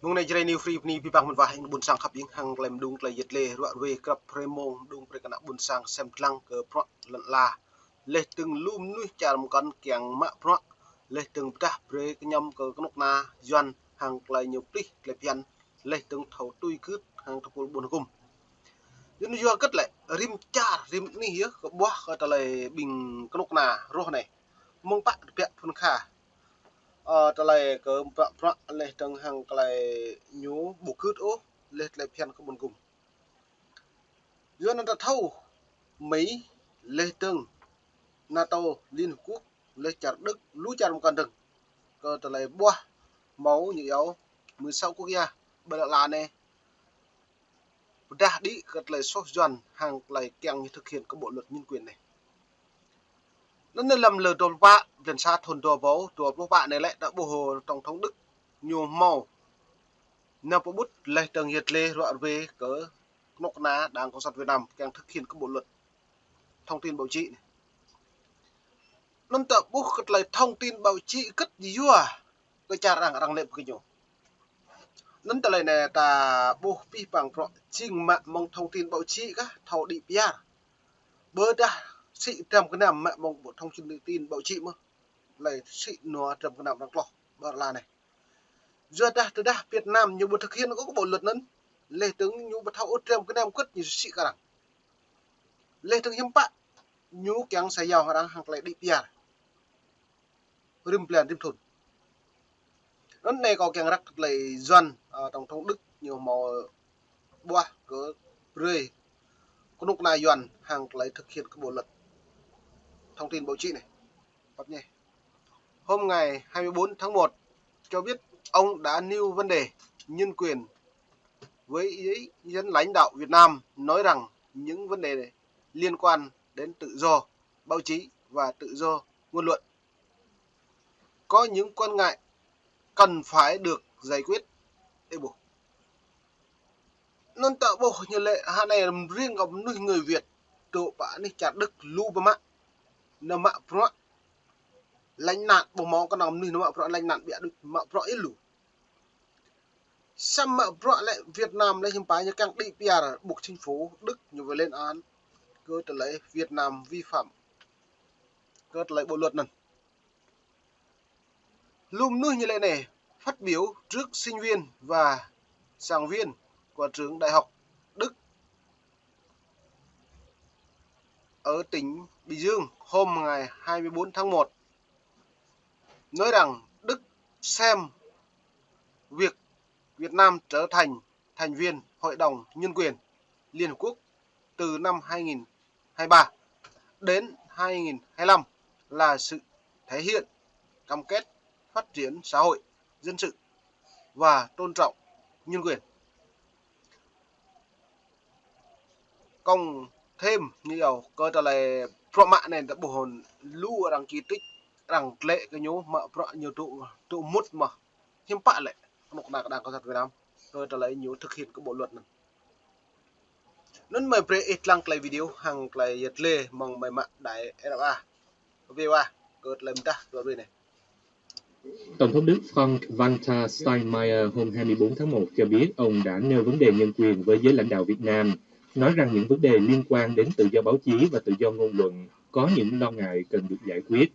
Nung này chơi new free ni pi bang mun vah bun sang khap ying hang lem dung klai yet le ruat we krap premong dung pre kana bun sang sem tlang ke pro lan la le từng lum nu cham kan kyang ma pro le từng ptah pre nyam ke knok na yuan hang klai nyu pri le pian le từng thau tui kut hang thapul bun kum yun yo kat le rim char rim ni hiya ko bua ko ta le bing knok na roh này mong pa pe phun kha ta lại cái bạ lại từng hàng lại nhú bù cướp ô lại phiền cái buồn cùng do nó ta thâu mấy lại từng NATO Liên Hợp Quốc lại chặt đức lũ chặt một con rừng cơ ta lại bua máu như yếu 16 quốc gia bây là này đã đi cái lại sốt dần hàng lại kèng như thực hiện cái bộ luật nhân quyền này nó nên làm lừa đồn bạ viện xa thôn đồ bố này lại đã bù hồ tổng thống Đức nhiều màu Nam Bộ bút lấy tầng hiệt lê rõ về cỡ nóc ná Đảng Cộng sản Việt Nam càng thực hiện các bộ luật thông tin báo chí này. Nên tập bút lấy thông tin báo chí cất gì vua cái cha rằng lệ cái nhổ. Nên tập lấy này ta bút pi bằng rõ trình mạng mong thông tin báo chí các thầu đi bia bơ đa sĩ trầm cái nào mạng mong bộ thông tin báo chí mà lấy sĩ nó trầm cái nào đang lo bơ là này. Giờ từ đã Việt Nam nhiều bộ thực hiện có bộ luật nấn lê tướng nhu bật thao trem cái nam quất như sĩ cả rằng lê tướng hiếm bạn nhu kéo xài giàu đang hàng lại đi bia rim plan rim thôn nó này có kéo rắc lại doan tổng thống Đức nhiều màu bua cỡ rơi có lúc này doan hàng lại thực hiện cái bộ luật thông tin báo chí này bắt nhé hôm ngày 24 tháng 1 cho biết ông đã nêu vấn đề nhân quyền với ý dân lãnh đạo Việt Nam nói rằng những vấn đề này liên quan đến tự do báo chí và tự do ngôn luận. Có những quan ngại cần phải được giải quyết. Nên tạo bộ như lệ hạ này riêng gặp người Việt tổ bả này chặt đức lưu bà mạ nà mạ pro lãnh nạn bộ máu con nào nà mạ pro lãnh nạn bịa được mạ pro ít lù xăm mạ pro lại Việt Nam lấy hiểm phái như càng đi PR buộc chính phủ Đức như vừa lên án cơ trở lấy Việt Nam vi phạm cơ trở lấy bộ luật này lùm nuôi như lệ này phát biểu trước sinh viên và giảng viên của trường đại học Đức ở tỉnh Bình Dương hôm ngày 24 tháng 1 nói rằng Đức xem việc Việt Nam trở thành thành viên Hội đồng Nhân quyền Liên Hợp Quốc từ năm 2023 đến 2025 là sự thể hiện cam kết phát triển xã hội, dân sự và tôn trọng nhân quyền. Còn thêm nhiều cơ trở lại pro mạ này đã bổ hồn lưu ở đằng kỳ tích đằng lệ cái nhố mạ pro nhiều tụ mút mà hiếm bạ lệ một là đảng Cộng sản Việt Nam cơ trở lại nhố thực hiện cái bộ luật này. Nên mời pre ít lăng lại video hàng lại giật lê mong mày mạ đại RA VOA cơ lại ta rồi này. Tổng thống Đức Frank-Walter Steinmeier hôm 24 tháng 1 cho biết ông đã nêu vấn đề nhân quyền với giới lãnh đạo Việt Nam, nói rằng những vấn đề liên quan đến tự do báo chí và tự do ngôn luận có những lo ngại cần được giải quyết.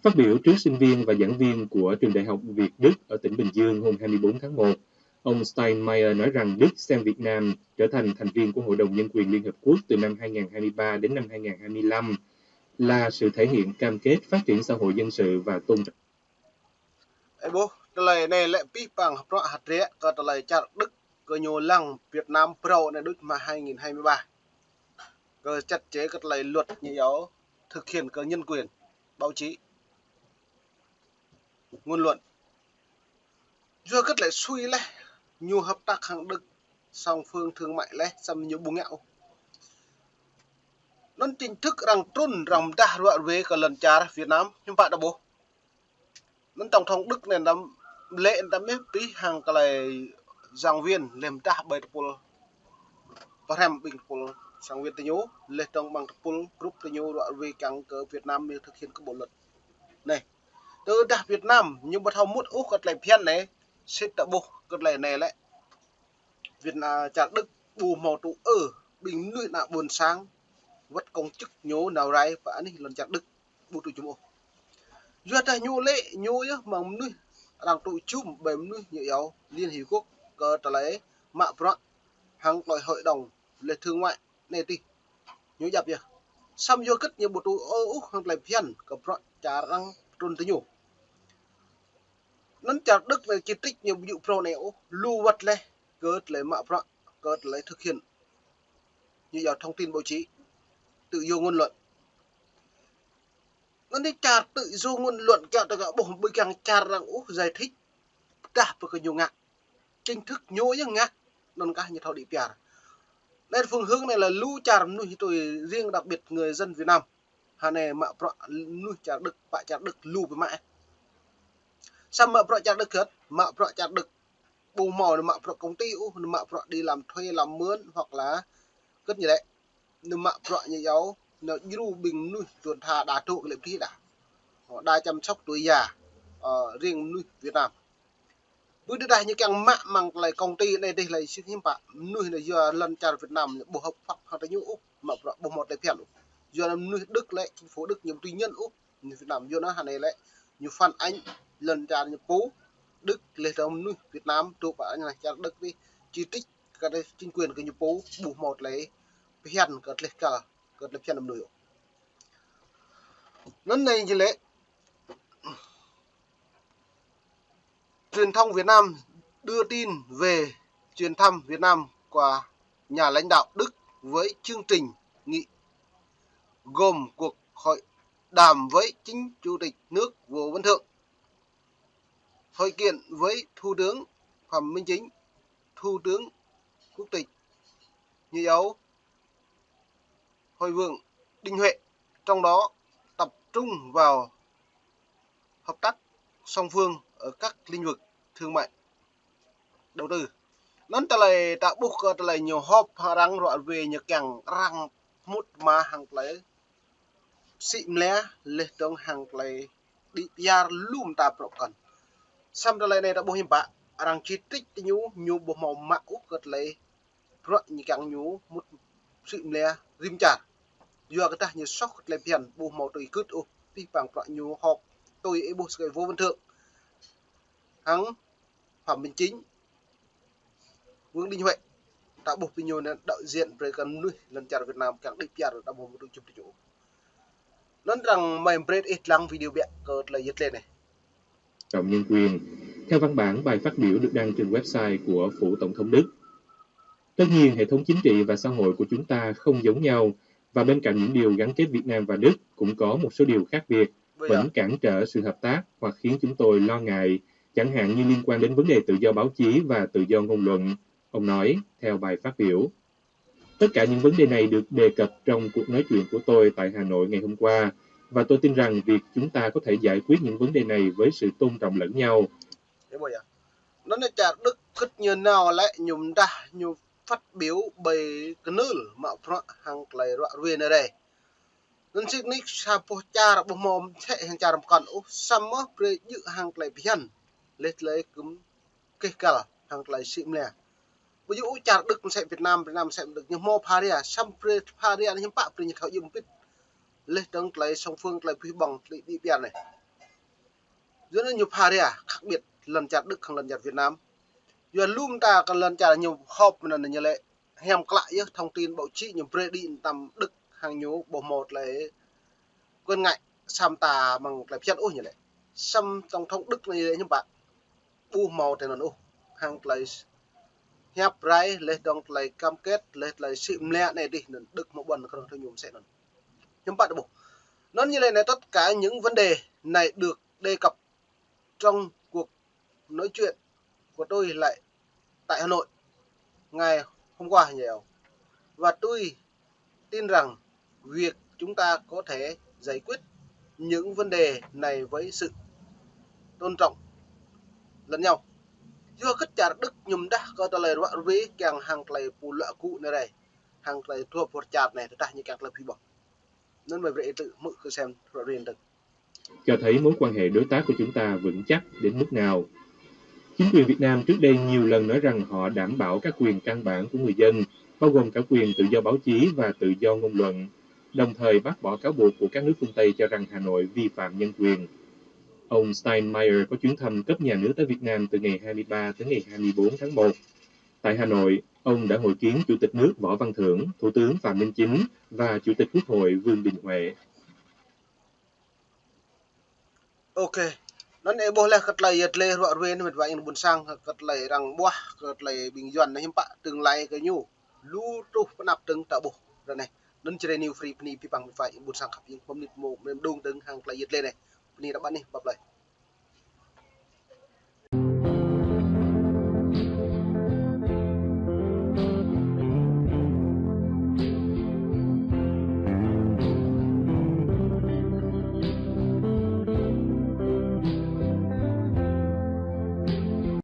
Phát biểu trước sinh viên và giảng viên của trường đại học Việt Đức ở tỉnh Bình Dương hôm 24 tháng 1, ông Steinmeier nói rằng Đức xem Việt Nam trở thành thành viên của Hội đồng Nhân quyền Liên Hợp Quốc từ năm 2023 đến năm 2025 là sự thể hiện cam kết phát triển xã hội dân sự và tôn trọng. Bố, lời này lại pi bằng pro hạt rẽ, có lời chặt Đức cơ nhiều lăng Việt Nam Pro này Đức mà 2023. Cơ chặt chế các lời luật như yếu thực hiện cơ nhân quyền, báo chí, ngôn luận. Rồi các lại suy lẽ, nhiều hợp tác hàng Đức, song phương thương mại lẽ, xâm nhiều bùng ngạo. Nó chính thức rằng trôn rằng đa đoạn về cả lần trả Việt Nam, nhưng bạn đã bố. Nên tổng thống Đức này nằm lệ nằm mấy tí hàng cái này giảng viên làm ta bởi tập và hem bình pol giảng viên tự nhố lệ trong bằng pol group tự nhố đoạn về càng cờ Việt Nam mới thực hiện các bộ luật này từ đặc Việt Nam nhưng mà thầu mút úc cái này phiên này xếp đã bố cái này lại Việt Nam chặt Đức bù màu tụ bình nuôi nạ buồn sáng vất công chức nhố nào rai và anh lần chặt Đức bù tụ chúng duyệt là nhô lệ nhô nhá mà nuôi đang tụ chung bếm nuôi nhiều yếu liên hiệp quốc cơ trở lấy mạ pro hàng loại hội đồng lệ thương mại này đi nhớ dập nhỉ xăm vô cất nhiều bộ tụ ú hàng lại phiền cơ pro trả răng trôn tới nhủ nấn chặt Đức này chỉ trích nhiều vụ pro này lưu vật lên cơ lấy mạ pro cơ lấy thực hiện như vào thông tin báo chí tự do ngôn luận nó đi chặt tự do ngôn luận kẹo từ cả bộ bơi càng chặt rằng giải thích đạp vào cái nhiều ngạc chính thức nhối những ngạc non cả như thao đi piar nên phương hướng này là lưu chặt nuôi tôi riêng đặc biệt người dân Việt Nam hà này mạ pro nuôi chặt Đức bạ chặt Đức lưu với mẹ sao mạ pro chặt Đức hết mạ pro chặt Đức bù mò là mạ pro công ty mạ pro đi làm thuê làm mướn hoặc là cất như đấy nhưng mạ pro như giáo nó lưu bình nuôi tuần thà đà trụ cái lệ phí đã họ đa chăm sóc tuổi già riêng nuôi Việt Nam với đây như càng mạ mang lại công ty này đây là sự hiếm bạ nuôi này giờ lần chào Việt Nam bộ hợp pháp hoặc là những mà bộ một đại phiền giờ nuôi Đức lại chính phủ Đức nhiều tuy nhân Việt Nam giờ nó hàng này lại như Phan Anh lần chào như Phú Đức lên đồng nuôi Việt Nam tụ bạn này chào Đức đi chỉ trích cái chính quyền cái như Phú bộ một lấy phiền cái lấy cả cái lấy phiền làm nuôi nó này như lẽ truyền thông Việt Nam đưa tin về chuyến thăm Việt Nam của nhà lãnh đạo Đức với chương trình nghị gồm cuộc hội đàm với chính chủ tịch nước Võ Văn Thượng, hội kiện với Thủ tướng Phạm Minh Chính, Thủ tướng Quốc tịch Như Ấu, Hội Vương Đinh Huệ, trong đó tập trung vào hợp tác song phương ở các lĩnh vực thương mại, đầu tư. Nón ta lại ta buộc ta lại nhiều họp răng rõ về những càng răng một mà hàng lấy xịn lẽ lệ trong hàng lấy đi yar lùm ta pro cần. Sam ta lại này ta buộc hiểm bạ răng chỉ trích nhu bộ màu mạo cất lấy pro những càng nhu một xịn lẽ rim chả. Giờ cái ta như sóc lấy phiền bộ màu tùy cứt đi bằng pro nhu họp tôi ấy buộc cái vô văn thượng hắn Phạm Minh Chính Vương Đinh Huệ đã buộc pin nhồi đạo diện về gần nuôi lần chào Việt Nam càng đi piar đã một đôi chụp chỗ nói rằng mày bread ít lăng video bịa cợt là giật lên này Trọng nhân quyền. Theo văn bản, bài phát biểu được đăng trên website của Phủ Tổng thống Đức. Tất nhiên, hệ thống chính trị và xã hội của chúng ta không giống nhau, và bên cạnh những điều gắn kết Việt Nam và Đức cũng có một số điều khác biệt, vẫn cản trở sự hợp tác hoặc khiến chúng tôi lo ngại, chẳng hạn như liên quan đến vấn đề tự do báo chí và tự do ngôn luận. Ông nói, theo bài phát biểu. Tất cả những vấn đề này được đề cập trong cuộc nói chuyện của tôi tại Hà Nội ngày hôm qua, và tôi tin rằng việc chúng ta có thể giải quyết những vấn đề này với sự tôn trọng lẫn nhau. Nó là chả Đức cất như nào lại nhùm đa nhùm phát biểu bày cái nữ mà hàng lại rõ về nơi đây. Nên xin nick sa po cha bộ mồm sẽ hàng cha làm con xăm á pre dự hàng lại phiền lết lấy cúm cái cả hàng lại xịm nè. Bây giờ chả Đức sẽ Việt Nam sẽ được như mô paria xăm pre paria như bạ pre như thảo dùng biết lết đăng lại song phương lại phi bằng đi biển này. Giữa nó nhiều paria khác biệt lần chặt Đức hàng lần chặt Việt Nam. Giờ luôn ta còn lần chặt nhiều họp là như lệ hem lại thông tin báo chí nhiều Brady tầm Đức hàng nhú bộ một lấy quân ngại xăm tà bằng lại phiền như lệ xăm tổng thống Đức này như bạn bu màu thì nó hàng lại hẹp rai lấy đồng lại cam kết lấy xịm lẹ này đi Đức một bần còn thôi nhúm sẽ nó nhưng bạn bộ nó như này tất cả những vấn đề này được đề cập trong cuộc nói chuyện của tôi lại tại Hà Nội ngày hôm qua nhiều và tôi tin rằng việc chúng ta có thể giải quyết những vấn đề này với sự tôn trọng lẫn nhau. Do kết trả Đức nhùm đã có lời đoạn với càng hàng lời phù lạ cụ này hàng lời thua một chạp này ta như càng lời phi bỏ nên bởi vậy tự mực cứ xem rõ ràng được cho thấy mối quan hệ đối tác của chúng ta vững chắc đến mức nào. Chính quyền Việt Nam trước đây nhiều lần nói rằng họ đảm bảo các quyền căn bản của người dân, bao gồm cả quyền tự do báo chí và tự do ngôn luận, đồng thời bác bỏ cáo buộc của các nước phương Tây cho rằng Hà Nội vi phạm nhân quyền. Ông Steinmeier có chuyến thăm cấp nhà nước tới Việt Nam từ ngày 23 tới ngày 24 tháng 1. Tại Hà Nội, ông đã hội kiến Chủ tịch nước Võ Văn Thưởng, Thủ tướng Phạm Minh Chính và Chủ tịch Quốc hội Vương Đình Huệ. Ok. Nan boleh katlay le ruak ruin mit wain bunsang katlay rang buah katlay bingjuan na himpa từng lai ke nyu lu tu penap từng tabuh ra này nan chere new free pni pipang mit wain bunsang khap ing pom nit mo mem dong từng hang klay le này pni da ban ni bab lai